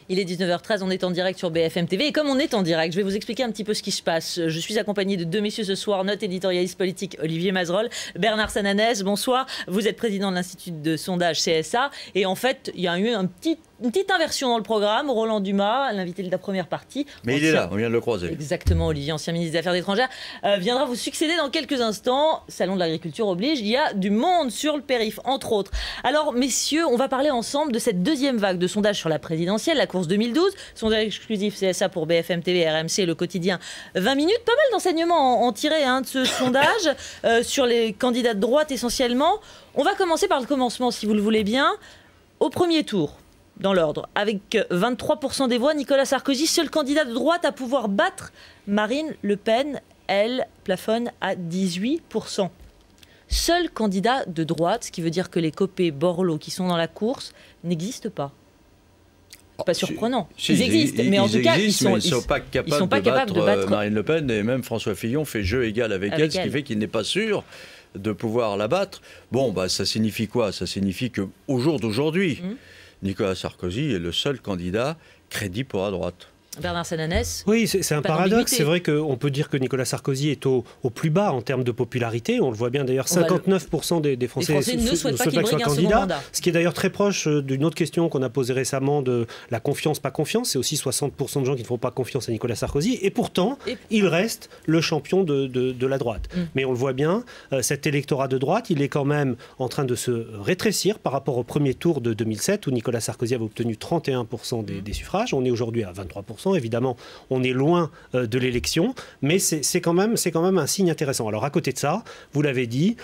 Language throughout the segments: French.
Il est 19h13, on est en direct sur BFM TV. Et comme on est en direct, je vais vous expliquer un petit peu ce qui se passe. Je suis accompagnée de deux messieurs ce soir, notre éditorialiste politique Olivier Mazerolle, Bernard Sananès, bonsoir. Vous êtes président de l'Institut de sondage CSA. Et en fait, il y a eu une petite inversion dans le programme. Roland Dumas, l'invité de la première partie. Mais il est là, on vient de le croiser. Exactement, Olivier, ancien ministre des Affaires étrangères, viendra vous succéder dans quelques instants. Salon de l'agriculture oblige, il y a du monde sur le périph', entre autres. Alors, messieurs, on va parler ensemble de cette deuxième vague de sondages sur la présidentielle, la course 2012. Sondage exclusif CSA pour BFM TV, RMC, le quotidien 20 minutes. Pas mal d'enseignements en tirés de ce sondage sur les candidats de droite essentiellement. On va commencer par le commencement, si vous le voulez bien. Au premier tour, dans l'ordre, avec 23% des voix, Nicolas Sarkozy, seul candidat de droite à pouvoir battre Marine Le Pen. Elle plafonne à 18%. Seul candidat de droite, ce qui veut dire que les Copé, Borloo qui sont dans la course n'existent pas. Pas surprenant. Ils existent, mais en tout cas, ils ne sont pas capables de battre Marine Le Pen. Et même François Fillon fait jeu égal avec elle, ce qui fait qu'il n'est pas sûr de pouvoir la battre. Bon, bah, ça signifie quoi? Ça signifie qu'au jour d'aujourd'hui, Nicolas Sarkozy est le seul candidat crédible pour la droite. Bernard Sananès. Oui, c'est un paradoxe. C'est vrai qu'on peut dire que Nicolas Sarkozy est au plus bas en termes de popularité. On le voit bien d'ailleurs, 59% des Français ne souhaitent pas qu'il soit brigue un second mandat. Ce qui est d'ailleurs très proche d'une autre question qu'on a posée récemment de la confiance, pas confiance. C'est aussi 60% de gens qui ne font pas confiance à Nicolas Sarkozy. Et pourtant, il reste le champion de la droite. Mais on le voit bien, cet électorat de droite, il est quand même en train de se rétrécir par rapport au premier tour de 2007 où Nicolas Sarkozy avait obtenu 31% des suffrages. On est aujourd'hui à 23%. Évidemment, on est loin de l'élection, mais c'est quand même un signe intéressant. Alors à côté de ça, vous l'avez dit,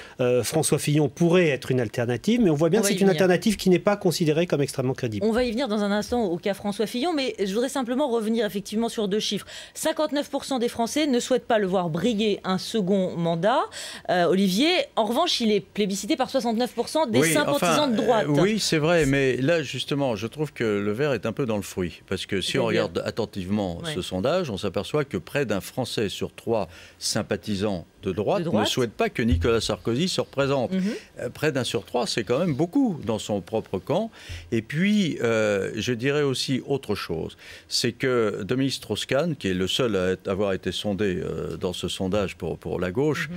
François Fillon pourrait être une alternative, mais on voit bien que c'est une alternative qui n'est pas considérée comme extrêmement crédible. On va y venir dans un instant au cas François Fillon, mais je voudrais simplement revenir effectivement sur deux chiffres. 59% des Français ne souhaitent pas le voir briguer un second mandat. Olivier, en revanche, il est plébiscité par 69% des sympathisants de droite. Oui, c'est vrai, mais là justement, je trouve que le verre est un peu dans le fruit, parce que si on regarde attentivement ce sondage, on s'aperçoit que près d'un Français sur 3 sympathisants de droite ne souhaite pas que Nicolas Sarkozy se représente. Près d'un sur 3, c'est quand même beaucoup dans son propre camp. Et puis, je dirais aussi autre chose, c'est que Dominique Strauss-Kahn, qui est le seul à avoir été sondé dans ce sondage pour la gauche,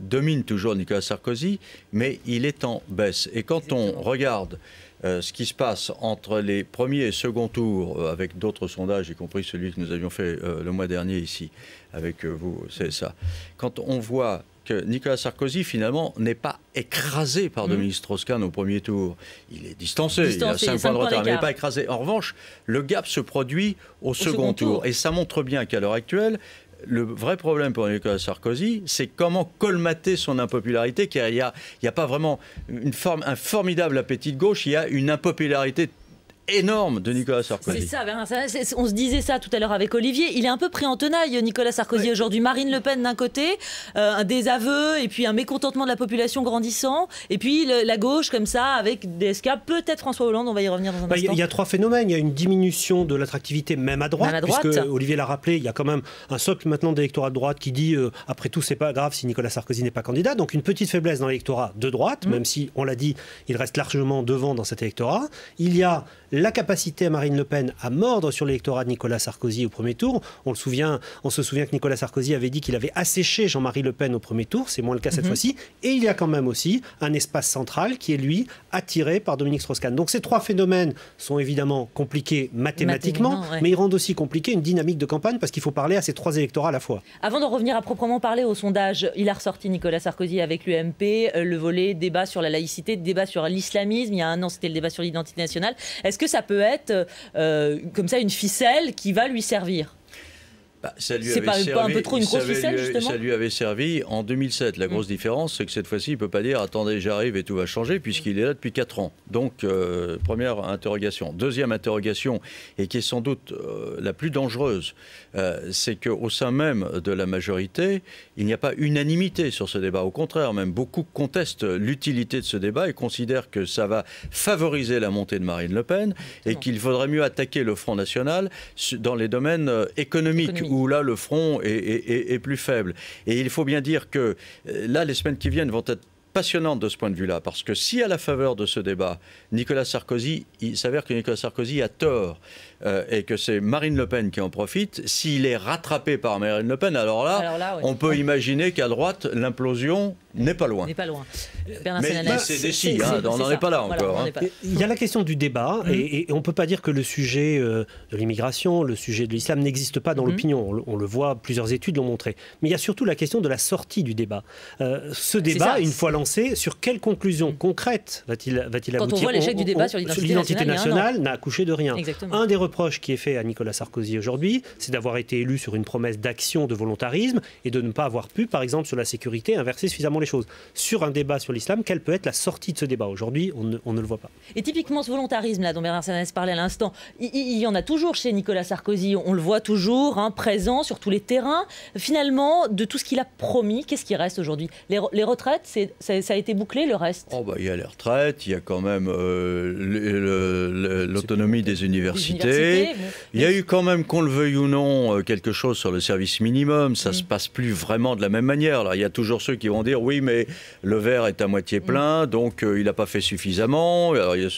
domine toujours Nicolas Sarkozy, mais il est en baisse. Et quand on regarde ce qui se passe entre les premiers et second tours, avec d'autres sondages, y compris celui que nous avions fait le mois dernier ici, avec vous, c'est ça. Quand on voit que Nicolas Sarkozy, finalement, n'est pas écrasé par Dominique Strauss-Kahn au premier tour. Il est distancé, il a 5 points de retard, mais il n'est pas écrasé. En revanche, le gap se produit au second tour. Et ça montre bien qu'à l'heure actuelle, le vrai problème pour Nicolas Sarkozy, c'est comment colmater son impopularité, car il n'y a pas vraiment un formidable appétit de gauche, il y a une impopularité énorme de Nicolas Sarkozy. C'est ça, Bernard, on se disait ça tout à l'heure avec Olivier. Il est un peu pris en tenaille, Nicolas Sarkozy, aujourd'hui. Marine Le Pen d'un côté, un désaveu et puis un mécontentement de la population grandissant. Et puis la gauche, comme ça, avec des SK, peut-être François Hollande, on va y revenir dans un instant. Il y a 3 phénomènes. Il y a une diminution de l'attractivité même à droite, puisque Olivier l'a rappelé, il y a quand même un socle maintenant d'électorat de droite qui dit après tout, c'est pas grave si Nicolas Sarkozy n'est pas candidat. Donc une petite faiblesse dans l'électorat de droite, même si, on l'a dit, il reste largement devant dans cet électorat. Il y a la capacité à Marine Le Pen à mordre sur l'électorat de Nicolas Sarkozy au premier tour. On se souvient que Nicolas Sarkozy avait dit qu'il avait asséché Jean-Marie Le Pen au premier tour. C'est moins le cas cette fois-ci. Et il y a quand même aussi un espace central qui est, lui, attiré par Dominique Strauss-Kahn. Donc ces 3 phénomènes sont évidemment compliqués mathématiquement, mais ils rendent aussi compliqué une dynamique de campagne parce qu'il faut parler à ces 3 électorats à la fois. Avant de revenir à proprement parler au sondage, il a ressorti Nicolas Sarkozy avec l'UMP, le volet débat sur la laïcité, débat sur l'islamisme. Il y a un an, c'était le débat sur l'identité nationale. Est-ce que ça peut être comme ça une ficelle qui va lui servir? Ça lui c'est pas un peu trop une grosse ficelle, justement? Ça lui avait servi en 2007. La grosse différence, c'est que cette fois-ci, il ne peut pas dire « attendez, j'arrive et tout va changer » puisqu'il est là depuis 4 ans. Donc, première interrogation. Deuxième interrogation, et qui est sans doute la plus dangereuse, c'est qu'au sein même de la majorité, il n'y a pas unanimité sur ce débat. Au contraire, même beaucoup contestent l'utilité de ce débat et considèrent que ça va favoriser la montée de Marine Le Pen et qu'il faudrait mieux attaquer le Front National dans les domaines économiques. Où là le front est plus faible. Et il faut bien dire que là, les semaines qui viennent vont être passionnante de ce point de vue-là, parce que si à la faveur de ce débat, Nicolas Sarkozy, il s'avère que Nicolas Sarkozy a tort et que c'est Marine Le Pen qui en profite, s'il est rattrapé par Marine Le Pen, alors là, on peut imaginer qu'à droite, l'implosion n'est pas loin. N'est pas loin. Mais c'est des si, on n'en est pas là encore. Il y a la question du débat, et on ne peut pas dire que le sujet de l'immigration, le sujet de l'islam n'existe pas dans l'opinion. On le voit, plusieurs études l'ont montré. Mais il y a surtout la question de la sortie du débat. Ce débat, une fois lancé, sur quelles conclusions concrètes va-t-il aboutir? Quand on voit l'échec du débat sur l'identité nationale, n'a accouché de rien. Exactement. Un des reproches qui est fait à Nicolas Sarkozy aujourd'hui, c'est d'avoir été élu sur une promesse d'action, de volontarisme, et de ne pas avoir pu, par exemple, sur la sécurité, inverser suffisamment les choses. Sur un débat sur l'islam, quelle peut être la sortie de ce débat? Aujourd'hui, on ne le voit pas. Et typiquement, ce volontarisme-là dont Bernard Sananès parlait à l'instant, il y en a toujours chez Nicolas Sarkozy. On le voit toujours, présent sur tous les terrains. Finalement, de tout ce qu'il a promis, qu'est-ce qui reste aujourd'hui? Les retraites, ça a été bouclé, le reste? Il y a les retraites, il y a quand même l'autonomie des universités. Il y a eu quand même, qu'on le veuille ou non, quelque chose sur le service minimum. Ça ne se passe plus vraiment de la même manière. Alors, il y a toujours ceux qui vont dire oui, mais le verre est à moitié plein, donc il n'a pas fait suffisamment. Alors, il y a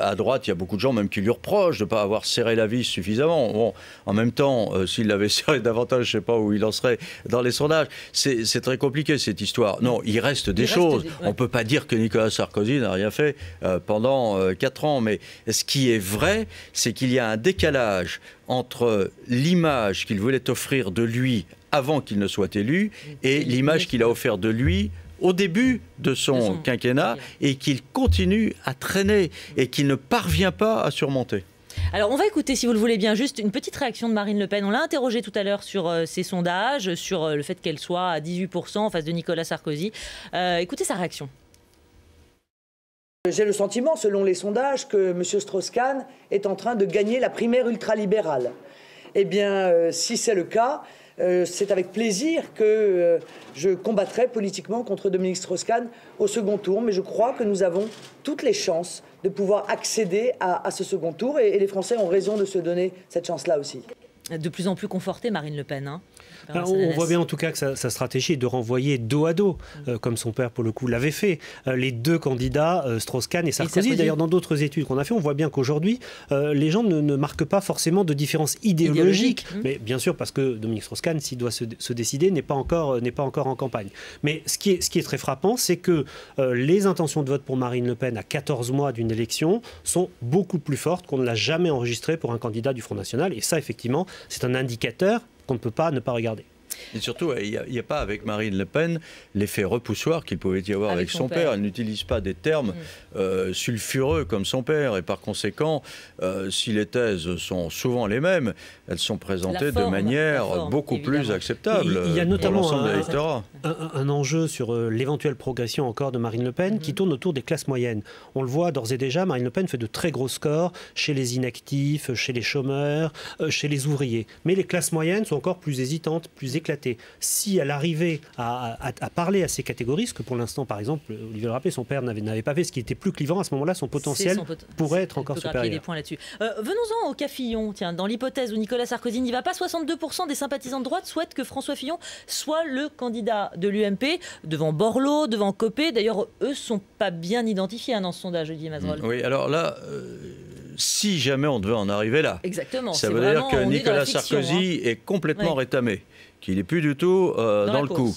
à droite, il y a beaucoup de gens même qui lui reprochent de ne pas avoir serré la vis suffisamment. Bon, en même temps, s'il l'avait serré davantage, je ne sais pas où il en serait dans les sondages. C'est très compliqué cette histoire. Non, il reste des choses. On ne peut pas dire que Nicolas Sarkozy n'a rien fait pendant 4 ans. Mais ce qui est vrai, c'est qu'il y a un décalage entre l'image qu'il voulait offrir de lui avant qu'il ne soit élu et l'image qu'il a offert de lui au début de son quinquennat et qu'il continue à traîner et qu'il ne parvient pas à surmonter. Alors on va écouter, si vous le voulez bien, juste une petite réaction de Marine Le Pen. On l'a interrogée tout à l'heure sur ses sondages, sur le fait qu'elle soit à 18% en face de Nicolas Sarkozy. Écoutez sa réaction. J'ai le sentiment, selon les sondages, que M. Strauss-Kahn est en train de gagner la primaire ultralibérale. Eh bien, si c'est le cas, c'est avec plaisir que je combattrai politiquement contre Dominique Strauss-Kahn au second tour. Mais je crois que nous avons toutes les chances de pouvoir accéder à ce second tour. Et les Français ont raison de se donner cette chance-là aussi. De plus en plus confortée, Marine Le Pen. On voit bien en tout cas que sa stratégie est de renvoyer dos à dos, comme son père pour le coup l'avait fait, les deux candidats, Strauss-Kahn et Sarkozy. D'ailleurs, dans d'autres études qu'on a fait, on voit bien qu'aujourd'hui, les gens ne marquent pas forcément de différence idéologique. Mais bien sûr, parce que Dominique Strauss-Kahn, s'il doit se décider, n'est pas encore en campagne. Mais ce qui est très frappant, c'est que les intentions de vote pour Marine Le Pen à 14 mois d'une élection sont beaucoup plus fortes qu'on ne l'a jamais enregistré pour un candidat du Front National. Et ça, effectivement, c'est un indicateur qu'on ne peut pas ne pas regarder. Et surtout, il n'y a pas avec Marine Le Pen l'effet repoussoir qu'il pouvait y avoir avec son père. Elle n'utilise pas des termes sulfureux comme son père. Et par conséquent, si les thèses sont souvent les mêmes, elles sont présentées de manière beaucoup plus acceptable. Il y a notamment un enjeu sur l'éventuelle progression encore de Marine Le Pen qui tourne autour des classes moyennes. On le voit d'ores et déjà, Marine Le Pen fait de très gros scores chez les inactifs, chez les chômeurs, chez les ouvriers. Mais les classes moyennes sont encore plus hésitantes, plus éclatées. Si elle arrivait à parler à ces catégories, ce que pour l'instant, par exemple, Olivier le rappelait, son père n'avait pas fait, ce qui était plus clivant, à ce moment-là, son potentiel pourrait être encore supérieur. Des points là-dessus. Venons-en au cas Fillon. Tiens, dans l'hypothèse où Nicolas Sarkozy n'y va pas, 62% des sympathisants de droite souhaitent que François Fillon soit le candidat de l'UMP, devant Borloo, devant Copé. D'ailleurs, eux ne sont pas bien identifiés dans ce sondage, Olivier Mazerolle. Oui, alors là... si jamais on devait en arriver là, exactement, ça veut dire que Nicolas Sarkozy est complètement rétamé, qu'il n'est plus du tout dans le coup.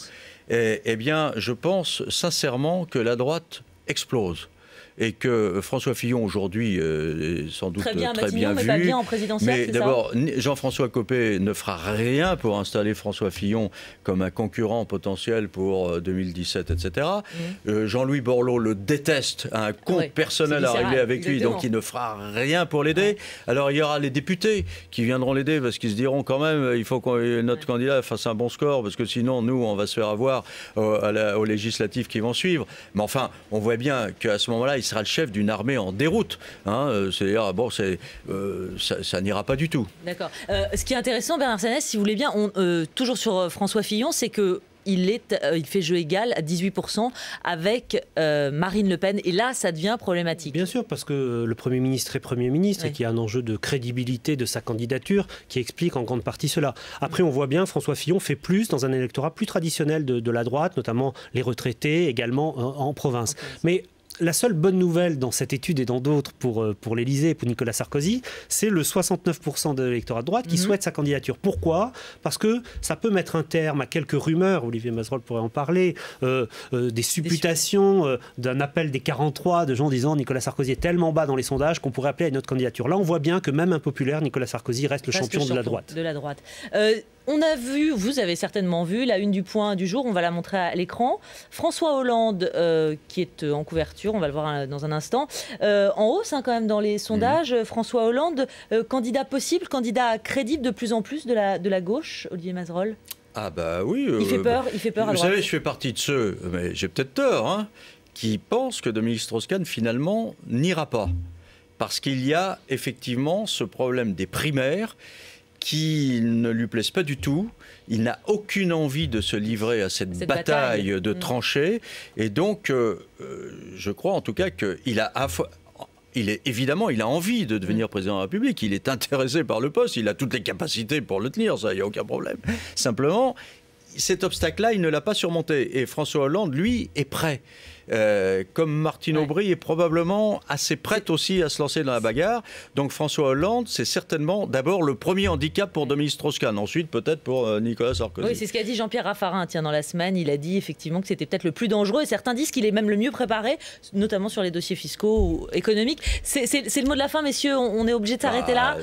Eh bien, je pense sincèrement que la droite explose. Et que François Fillon, aujourd'hui, est sans doute très bien vu. Pas bien en présidentielle, mais d'abord, Jean-François Copé ne fera rien pour installer François Fillon comme un concurrent potentiel pour 2017, etc. Jean-Louis Borloo le déteste, a un compte personnel à régler avec lui, donc il ne fera rien pour l'aider. Alors, il y aura les députés qui viendront l'aider, parce qu'ils se diront quand même, il faut que notre candidat fasse un bon score, parce que sinon, nous, on va se faire avoir aux législatives qui vont suivre. Mais enfin, on voit bien qu'à ce moment-là, il sera le chef d'une armée en déroute. C'est-à-dire, bon, ça n'ira pas du tout. D'accord. Ce qui est intéressant, Bernard Sananès, si vous voulez bien, toujours sur François Fillon, c'est que il fait jeu égal à 18% avec Marine Le Pen. Et là, ça devient problématique. Bien sûr, parce que le Premier ministre est Premier ministre et qu'il y a un enjeu de crédibilité de sa candidature qui explique en grande partie cela. Après, on voit bien François Fillon fait plus dans un électorat plus traditionnel de la droite, notamment les retraités, également en province. Mais la seule bonne nouvelle dans cette étude et dans d'autres pour l'Élysée et pour Nicolas Sarkozy, c'est le 69% de l'électorat de droite qui souhaite sa candidature. Pourquoi ? Parce que ça peut mettre un terme à quelques rumeurs, Olivier Mazerolle pourrait en parler, des supputations, d'un appel des 43, de gens disant Nicolas Sarkozy est tellement bas dans les sondages qu'on pourrait appeler à une autre candidature. Là, on voit bien que même impopulaire, Nicolas Sarkozy reste le champion de la droite. On a vu, vous avez certainement vu, la une du Point du jour, on va la montrer à l'écran. François Hollande, qui est en couverture, on va le voir dans un instant, en hausse quand même dans les sondages. François Hollande, candidat possible, candidat crédible de plus en plus de la gauche, Olivier Mazerolle. Ah bah oui. Il fait peur à droite. Vous savez, je fais partie de ceux, mais j'ai peut-être tort, qui pensent que Dominique Strauss-Kahn, finalement, n'ira pas. Parce qu'il y a effectivement ce problème des primaires qui ne lui plaisent pas du tout. Il n'a aucune envie de se livrer à cette bataille de tranchées. Et donc, je crois en tout cas qu'il a évidemment, il a envie de devenir président de la République. Il est intéressé par le poste. Il a toutes les capacités pour le tenir. Ça, il n'y a aucun problème. Simplement, cet obstacle-là, il ne l'a pas surmonté. Et François Hollande, lui, est prêt. Comme Martine Aubry est probablement assez prête aussi à se lancer dans la bagarre. Donc François Hollande, c'est certainement d'abord le premier handicap pour Dominique Strauss-Kahn, ensuite peut-être pour Nicolas Sarkozy. Oui, c'est ce qu'a dit Jean-Pierre Raffarin dans la semaine. Il a dit effectivement que c'était peut-être le plus dangereux et certains disent qu'il est même le mieux préparé, notamment sur les dossiers fiscaux ou économiques. C'est le mot de la fin, messieurs, on est obligé de s'arrêter là.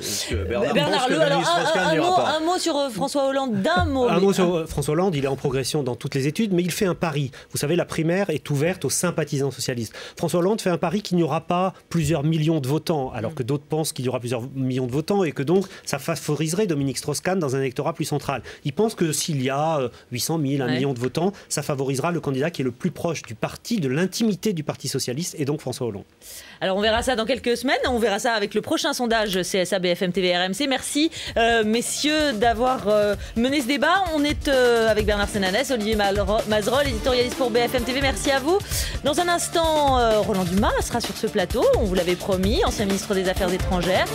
Bernard Leu, alors un mot sur François Hollande, d'un mot. Un mot sur François Hollande, il est en progression dans toutes les études, mais il fait un pari. Vous savez, la primaire est ouverte aux sympathisants socialistes. François Hollande fait un pari qu'il n'y aura pas plusieurs millions de votants, alors que d'autres pensent qu'il y aura plusieurs millions de votants et que donc ça favoriserait Dominique Strauss-Kahn dans un électorat plus central. Il pense que s'il y a 800 000, 1 million de votants, ça favorisera le candidat qui est le plus proche du parti, de l'intimité du Parti socialiste, et donc François Hollande. Alors on verra ça dans quelques semaines, on verra ça avec le prochain sondage CSA, BFM TV, RMC. Merci messieurs d'avoir mené ce débat. On est avec Bernard Senanès, Olivier Mazerolle, éditorialiste pour BFM TV. Merci à vous. Dans un instant, Roland Dumas sera sur ce plateau, on vous l'avait promis, ancien ministre des Affaires étrangères.